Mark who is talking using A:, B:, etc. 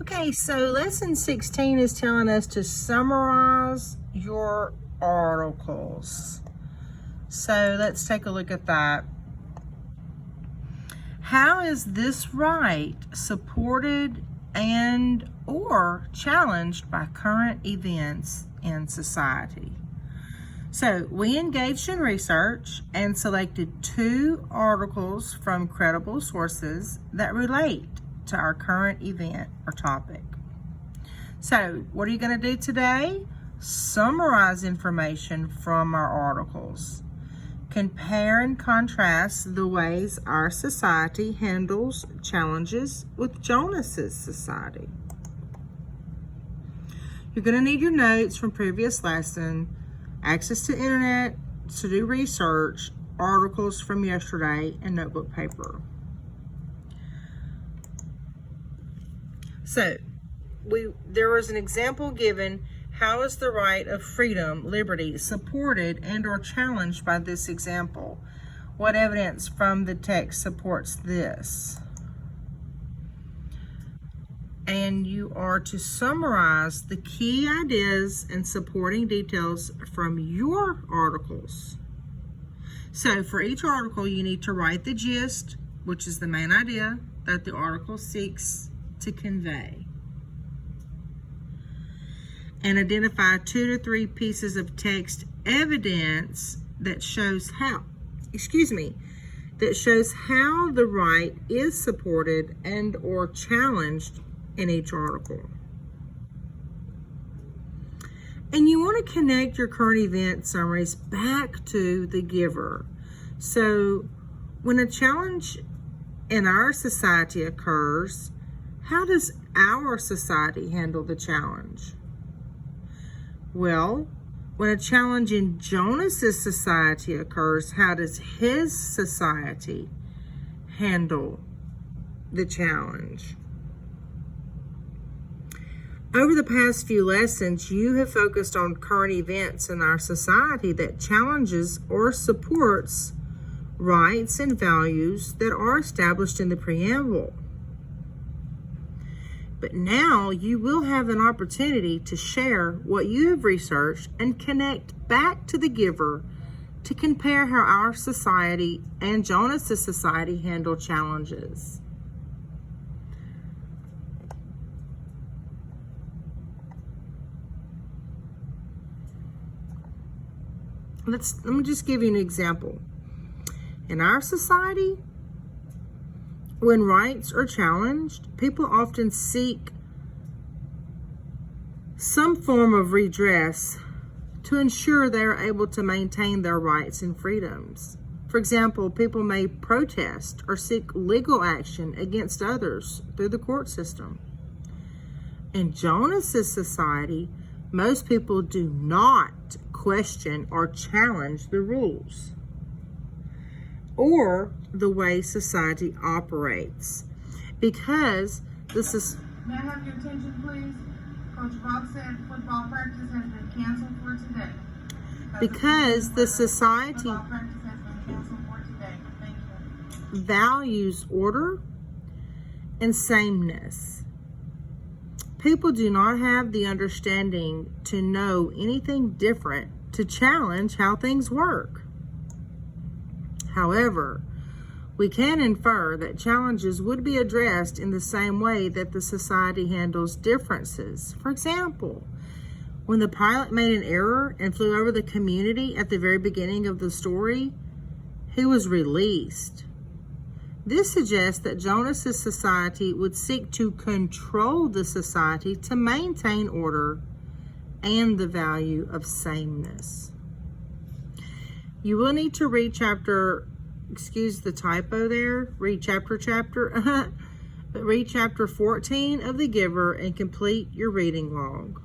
A: Okay, so lesson 16 is telling us to summarize your articles. So let's take a look at that. How is this right supported and or challenged by current events in society? So we engaged in research and selected 2 articles from credible sources that relate to our current event or topic. So what are you going to do today? Summarize information from our articles. Compare and contrast the ways our society handles challenges with Jonas's society. You're going to need your notes from previous lesson, access to internet to do research, articles from yesterday, and notebook paper. So, there was an example given. How is the right of freedom, liberty, supported and or challenged by this example? What evidence from the text supports this? And you are to summarize the key ideas and supporting details from your articles. So for each article, you need to write the gist, which is the main idea that the article seeks to convey, and identify 2 to 3 pieces of text evidence that shows how the right is supported and or challenged in each article. And you want to connect your current event summaries back to the giver. So when a challenge in our society occurs, how does our society handle the challenge? Well, when a challenge in Jonas's society occurs, how does his society handle the challenge? Over the past few lessons, you have focused on current events in our society that challenges or supports rights and values that are established in the preamble. But now you will have an opportunity to share what you have researched and connect back to the giver to compare how our society and Jonas's society handle challenges. Let me just give you an example. In our society, when rights are challenged, people often seek some form of redress to ensure they are able to maintain their rights and freedoms. For example, people may protest or seek legal action against others through the court system. In Jonas's society, most people do not question or challenge the rules or the way society operates, because this is...
B: May I have your attention, please? Coach Rock said football practice has been canceled for today.
A: Because the society
B: Football practice has been canceled for today. Thank you.
A: values order and sameness. People do not have the understanding to know anything different to challenge how things work. However, we can infer that challenges would be addressed in the same way that the society handles differences. For example, when the pilot made an error and flew over the community at the very beginning of the story, he was released. This suggests that Jonas's society would seek to control the society to maintain order and the value of sameness. You will need to read chapter, excuse the typo there, read chapter 14 of The Giver and complete your reading log.